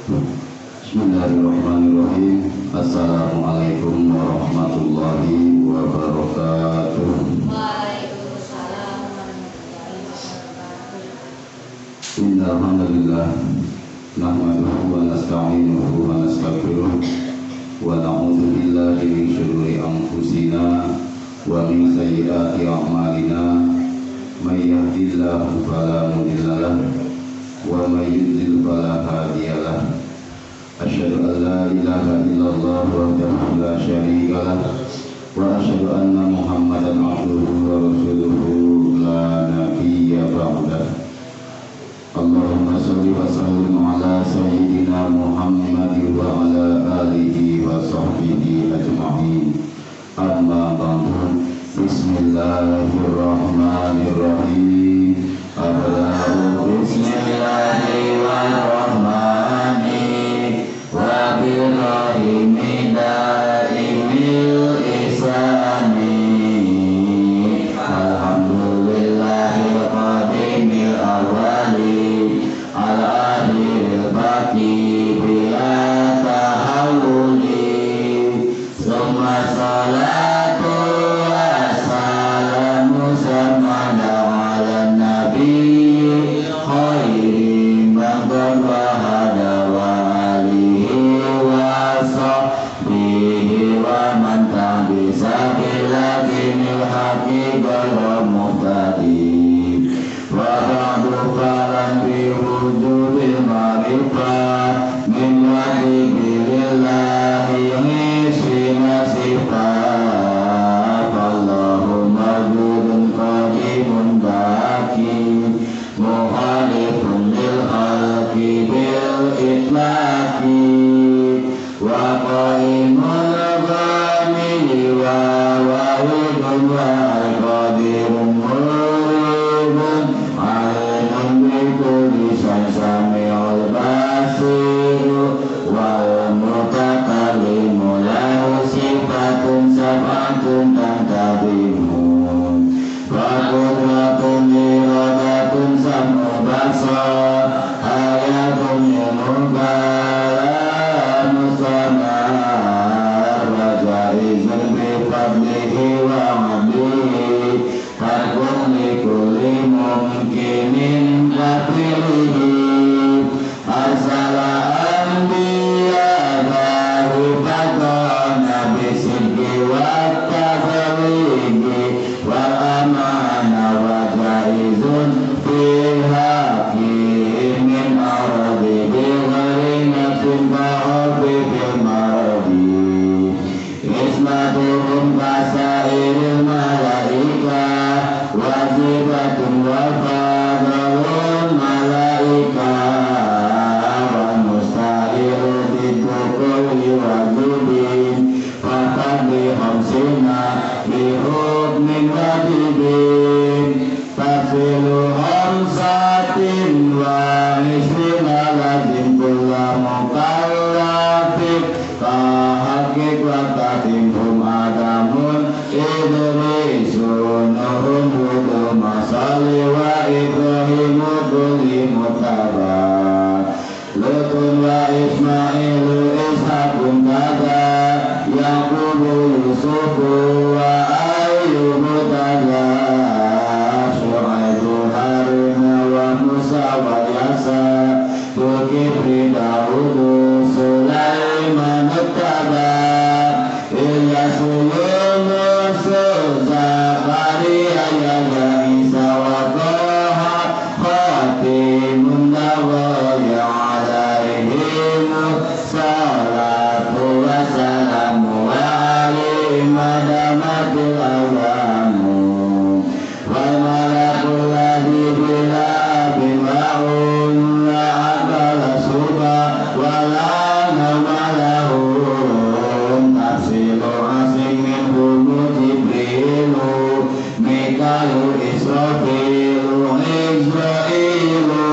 Bismillahirrahmanirrahim. Assalamualaikum warahmatullahi wabarakatuh. Waalaikumsalam warahmatullahi wabarakatuh. Innal hamdalillah nahmaduhu wa nasta'inuhu wa nastaghfiruh wa na'udzu billahi min shururi anfusina wa min sayyiati a'malina. May yahdihillahu fala mudilla lahu wa may yudlil fala hadiya lahu. Asyhadu an la ilaha illallah wahdahu la syarika lahu wa asyhadu anna Muhammadan abduhu wa rasuluhu la nabiyya ba'dah. Allahumma shalli wa sallim ala sayyidina Muhammad wa ala alihi wa sahbihi ajma'in. Amma ba'du. Bismillahirrahmanirrahim. Allahu bismillahirrahmanirrahim. Wa birrahimi daimil isani. Alhamdulillahil qadimil awali al-akhiril baqi bila tahawuli. Summa salatu wassalamu samada ala nabi khairi maghdar wa hada wa alihi wa sahbihi wa man tabisa biladinil haqiqah wa muhtadi. Wa ba'du falan bi wujudil ma'rifah min wajibillaahi hisina sifat. Allahumma wujudun qadimun baqi mukhalifun lil khalqi bil itlaqi wa qaimul ghamili wa wahidun wa qadirun muribun alimun bikulli syai'in sami'ul basir wal mutakallimu lahu sifatun sab'atun tantabimun wa qudratun iradatun sam'u basar hayatun yunukala musamar wa jaizun bifadlihi wa abdihi takun likulli mumkinin kafilihi arsala anbiya baru fatana bisidki wa tafaligi wa amana wa jaizun fiha min aradi bighari nafsin ba'abi bil maradi ismatuhum kasairil malaika wajibatun wa fadalun malaika wa mustahilu didukuli wajibin faqad bihamsina bihukmin wajibin tafsilu hamsatin wa isrina lazim kulla mukallafin kahakik wa tatimhum adamun idrisun nuhum hudu masali wa ibrahimu kulli mutabar lutun wa ismailu ishakun kada yaqubu yusufu wa ayyubu tada syu'aibu haruna wa musa wa yasa tukibri daudu sulaiman tada ilyasu yunus zakaria yahya isa wa toha khatimun nawawi alaihim salatu wassalamu wa alaihim madamatul awamu wal malakul ladhi bila abin wa'un la akala suba wa la namalahum tafsilu asing min humu jibrilu mikalu israfilu isra'ilu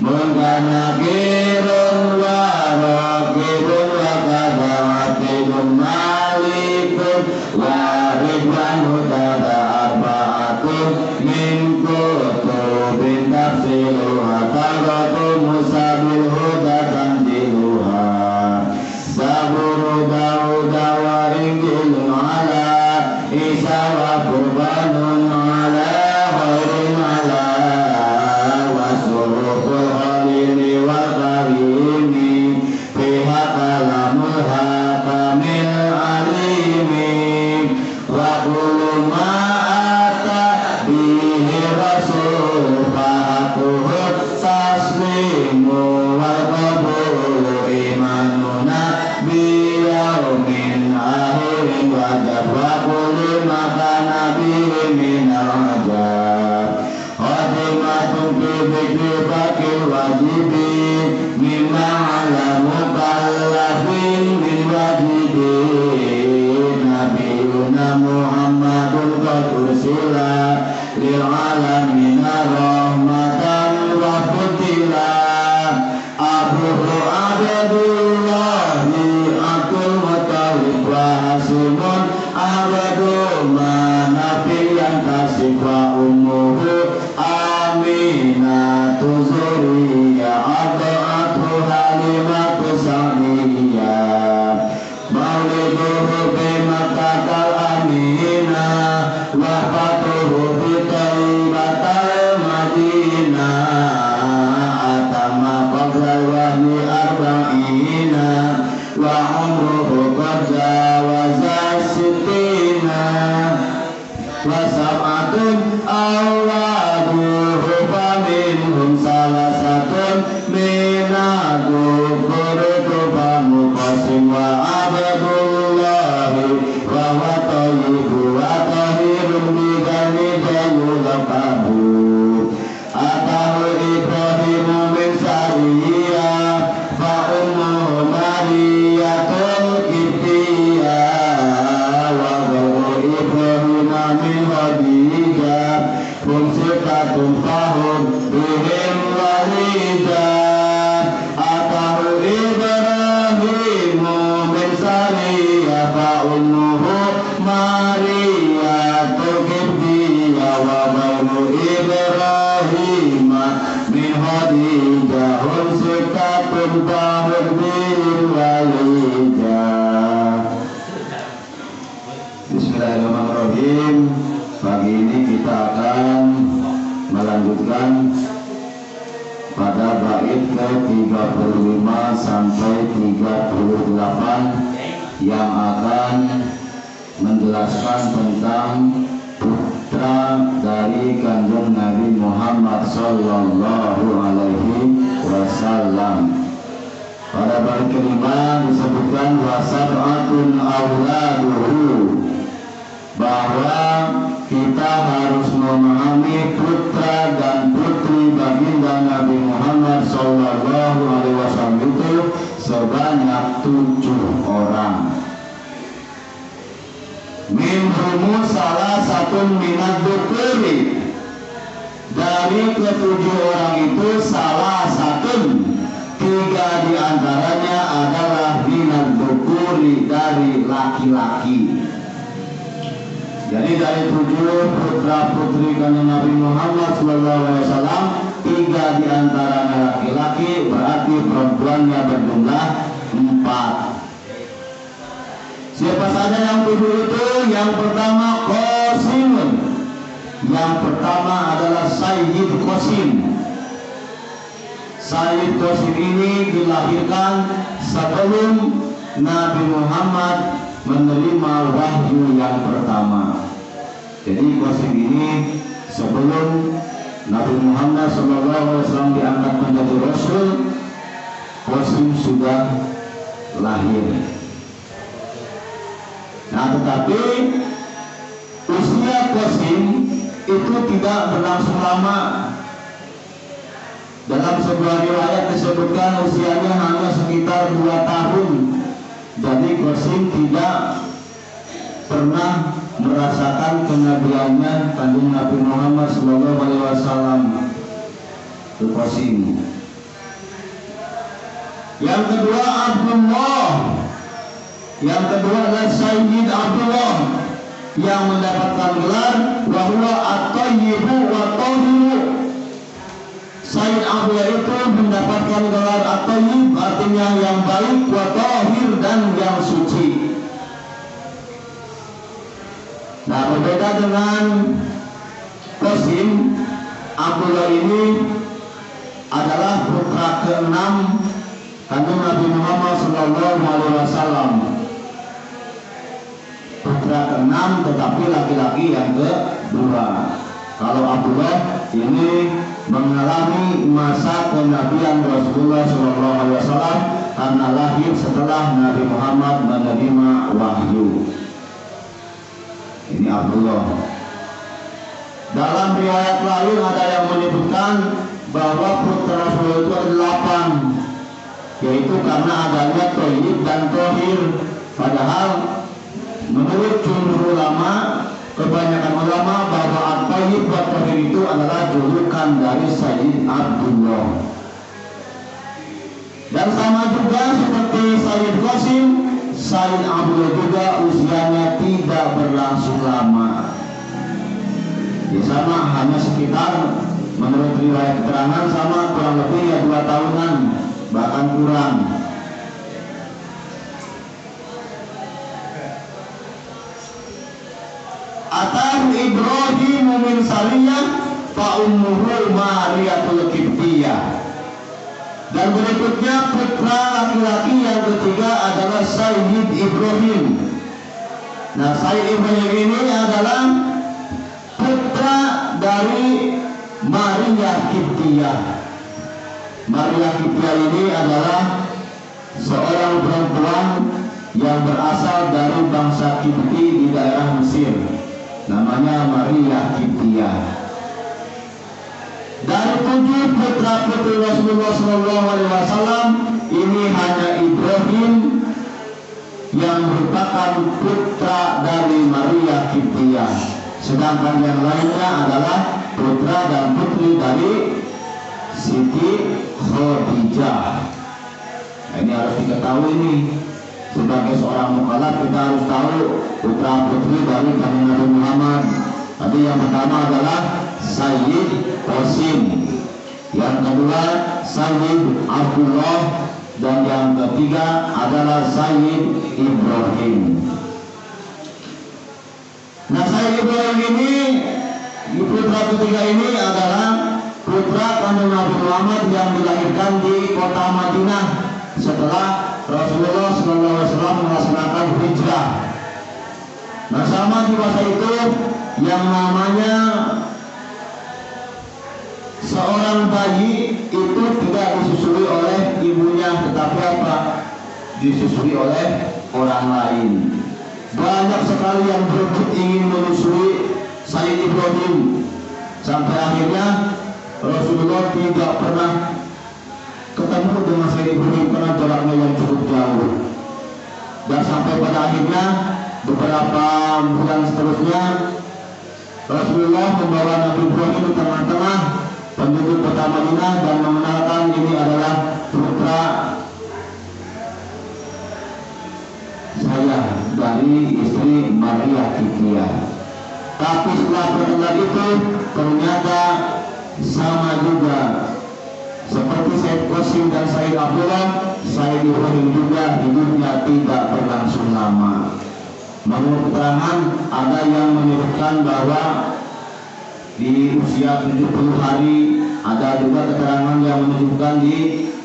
munkanakirun wa rakibun wa kadawatidun malikun wa ridwanu tada arba'atun min kutubin tafsilu wa tagatu musabil huda taslimu wal qabulu imanuna biyaumin akhirin wajab wa kulli makana bihi minal ajab khatimatun fi dhikri bakil wajibin mimma ala mukallafin min wajibin nabiyuna Muhammadun qad ursila lil alamina rahmatan wa futila abuhu abadullahi akul mutawif wa hasimun abadu manafiyan kasifwa umuhu aminatu zuriya adu'atu halimatu sa'niya mauliduhu bimakatal amina wa fatuhu bitaibatal madina atama qablal wahyi arba'ina wa umruhu qad jawaza sittina wa sab'atun awaduhu faminhum salasatun minadu kuritu famuqasim wa abadullahi wa wa tayyibu wa tahirun bidani jayulakabu atahu ibrahimu min syariya fa ummuhu mariyatul kibtiya wa gharu ibrahima min khadijah fumsikatun fahum bihim walidah atahu ibrahimu min syariya fa ummuhu mariyatul kibtiya wa gharu ibrahima min khadijah fumsikatun fahum bihim walidah. Bismillahirrahmanirrahim. Pagi ini kita akan melanjutkan pada bait ke-35 sampai 38 yang akan menjelaskan tentang putra dari kandung Nabi Muhammad sallallahu alaihi wasallam. Pada bait kelima disebutkan wasab'atun auladuhu, bahwa kita harus memahami putra dan putri baginda Nabi Muhammad sallallahu alaihi wasallam itu sebanyak 7 orang. Minhumu salah satu minat dzukuri, dari ke-7 orang itu salah satu 3 diantaranya adalah minat dzukuri, dari laki-laki. Jadi dari 7 putra putri kanjeng Nabi Muhammad SAW, 3 diantaranya laki-laki, berarti perempuannya berjumlah 4. Siapa saja yang 7 itu? Yang pertama Qasim. Yang pertama adalah Sayyid Qasim. Sayyid Qasim ini dilahirkan sebelum Nabi Muhammad menerima wahyu yang pertama. Jadi Qasim ini sebelum Nabi Muhammad SAW diangkat menjadi Rasul, Qasim sudah lahir. Nah, tetapi usia Qasim itu tidak berlangsung lama. Dalam sebuah riwayat disebutkan usianya hanya sekitar 2 tahun. Jadi Qasim tidak pernah merasakan kenabiannya kandung Nabi Muhammad SAW. Itu Qasim. Yang kedua Abdullah. Yang kedua adalah Sayyid Abdullah yang mendapatkan gelar bahwa at-tayyibu wa tahiru. Sayyid Abdullah itu mendapatkan gelar at-tayyib, artinya yang baik, wa tahir, dan yang suci. Nah, berbeda dengan Qasim, Abdullah ini adalah putra ke-6 kandung Nabi Muhammad SAW. Putra ke-6 tetapi laki-laki yang ke-2. Kalau Abdullah ini mengalami masa kenabian Rasulullah SAW karena lahir setelah Nabi Muhammad menerima wahyu. Ini Abdullah. Dalam riwayat lain ada yang menyebutkan bahwa putra Rasulullah itu ada 8, yaitu karena adanya Thayyib dan Thohir. Padahal menurut jumhur ulama, kebanyakan ulama, bahwa At-Thayyib dan Thohir itu adalah julukan dari Sayyid Abdullah. Dan sama juga seperti Sayyid Qasim, Sayyid Abdullah juga usianya tidak berlangsung lama. Ya sama, hanya sekitar menurut riwayat keterangan sama kurang lebih ya 2 tahunan, bahkan kurang. Atahu Ibrahim min Sariyah fa ummuhu Mariyatul Qibtiyah. Dan berikutnya putra laki-laki yang ketiga adalah Sayyid Ibrahim. Nah, Sayyid Ibrahim ini adalah putra dari Maria Qibtiyah. Maria Qibtiyah ini adalah seorang perempuan yang berasal dari bangsa Qibti di daerah Mesir. Namanya Maria Qibtiyah. Dari 7 putra-putri Rasulullah SAW, ini hanya Ibrahim yang merupakan putra dari Maria Qibtiyah. Sedangkan yang lainnya adalah putra dan putri dari Siti Khadijah. Nah, ini harus diketahui nih. Sebagai seorang mukallaf kita harus tahu putra putri dari Nabi Muhammad. Tadi yang pertama adalah Sayyid Qasim, yang kedua Sayyid Abdullah, dan yang ketiga adalah Sayyid Ibrahim. Nah, Sayyid Ibrahim ini, putra ketiga ini adalah putra kandung Nabi Muhammad yang dilahirkan di kota Madinah setelah Rasulullah SAW melaksanakan hijrah. Nah, sama di masa itu yang namanya seorang bayi itu tidak disusui oleh ibunya, tetapi apa? Disusui oleh orang lain. Banyak sekali yang berebut ingin menyusui Sayyid Ibrahim, sampai akhirnya Rasulullah tidak pernah ketemu dengan Sayyid Ibrahim karena jaraknya yang cukup jauh. Dan sampai pada akhirnya beberapa bulan seterusnya Rasulullah membawa Nabi Ibrahim di tengah-tengah penduduk kota Madinah dan mengenalkan ini adalah putra saya dari istri Maria Qibtiyah. Tapi setelah perkenalan itu ternyata sama juga seperti Sayyid Qasim dan Sayyid Abdullah, Sayyid Ibrahim juga hidupnya tidak berlangsung lama. Menurut keterangan ada yang menyebutkan bahwa di usia 70 hari, ada juga keterangan yang menunjukkan di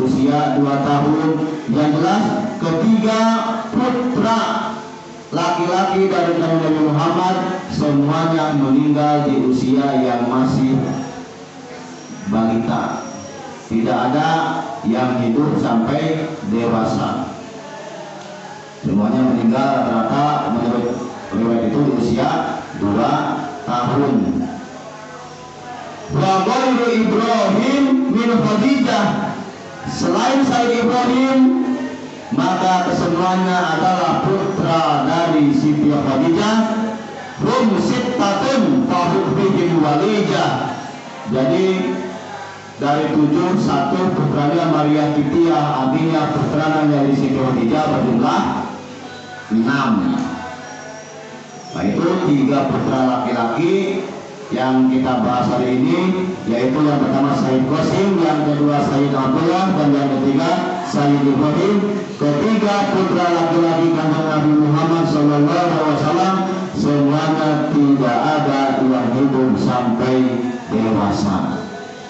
usia 2 tahun. Yang jelas ketiga putra laki-laki dari Nabi Muhammad semuanya meninggal di usia yang masih balita. Tidak ada yang hidup sampai dewasa. Semuanya meninggal rata-rata menurut riwayat itu di usia 2 tahun. Wa ghairu Ibrahim min Khadijah, selain Sayyid Ibrahim maka kesemuanya adalah putra dari Siti Khadijah. Hum sittatun fahum bihim walijah. Jadi dari 7, 1 putranya Maria Qibtiyah, artinya putranya dari Siti Khadijah berjumlah 6. Nah, itu 3 putra laki-laki yang kita bahas hari ini, yaitu yang pertama Sayyid Qasim, yang kedua Sayyid Abdullah, dan yang ketiga Sayyid Ibrahim. Ketiga putra laki-laki kandung Nabi Muhammad SAW semuanya tidak ada yang hidup sampai dewasa.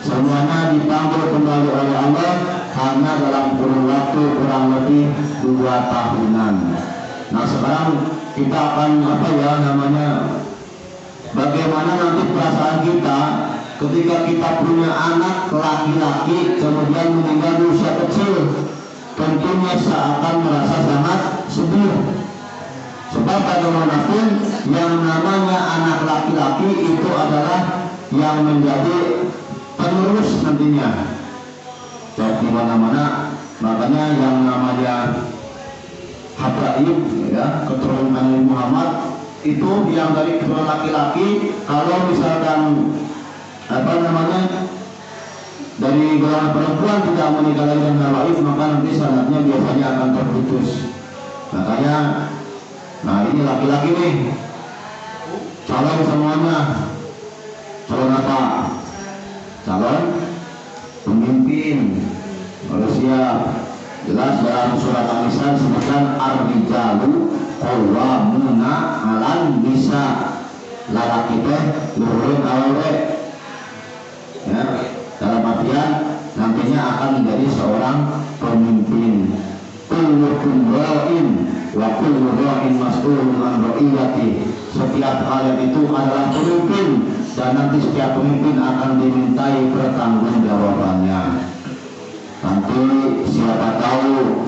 Semuanya dipanggil kembali oleh Allah hanya dalam kurun waktu kurang lebih 2 tahunan. Nah, sekarang kita akan bagaimana nanti perasaan kita ketika kita punya anak laki-laki kemudian meninggal di usia kecil, tentunya seakan merasa sangat sedih. Sebab bagaimanapun yang namanya anak laki-laki itu adalah yang menjadi penerus nantinya. Jadi mana-mana, makanya yang namanya habaib, ya, keturunan Nabi Muhammad itu yang dari keturunan laki-laki. Kalau misalkan dari golongan perempuan tidak menikah lagi dengan habaib, maka nanti sanadnya biasanya akan terputus. Makanya, nah ini laki-laki nih, calon semuanya. Calon apa? Calon pemimpin. Kalau siap, jelas dalam surat An-Nisa disebutkan ar-rijalu qawwamuna 'alan nisa. Lalaki teh luhureun awewe. Ya, dalam artian nantinya akan menjadi seorang pemimpin. Kullukum ra'in wa kullu ra'in mas'ulun an ra'iyati. Setiap kalian itu adalah pemimpin dan nanti setiap pemimpin akan dimintai pertanggungjawabannya. Nanti siapa tahu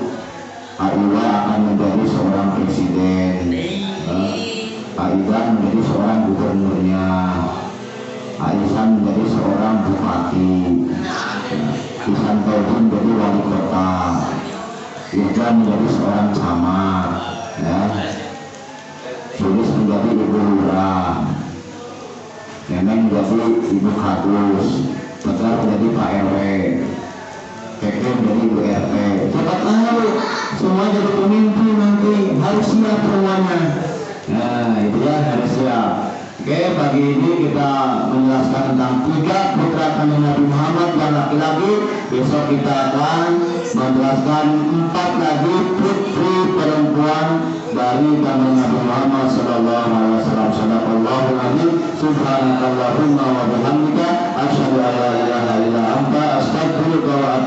Aiwa akan menjadi seorang presiden, Aidan menjadi seorang gubernurnya, Aisan menjadi seorang bupati, Isan Taudin menjadi wali kota, Irjan menjadi seorang camat, ya. Sulis menjadi ibu lurah, Neneng menjadi ibu kadus, Tegar menjadi Pak RW, Keke menjadi ibu RT. Siapa tahu semua jadi pemimpin nanti, harus siap semuanya. Nah itu ya, harus siap. Oke, pagi ini kita menjelaskan tentang 3 putra kandung Nabi Muhammad yang laki-laki. Besok kita akan menjelaskan 4 lagi putri perempuan dari kandung Nabi Muhammad sallallahu alaihi wasallam. Sadaqallahul azim. Subhanakallahumma wa bihamdika asyhadu an la ilaha illa anta astaghfiruka wa atubu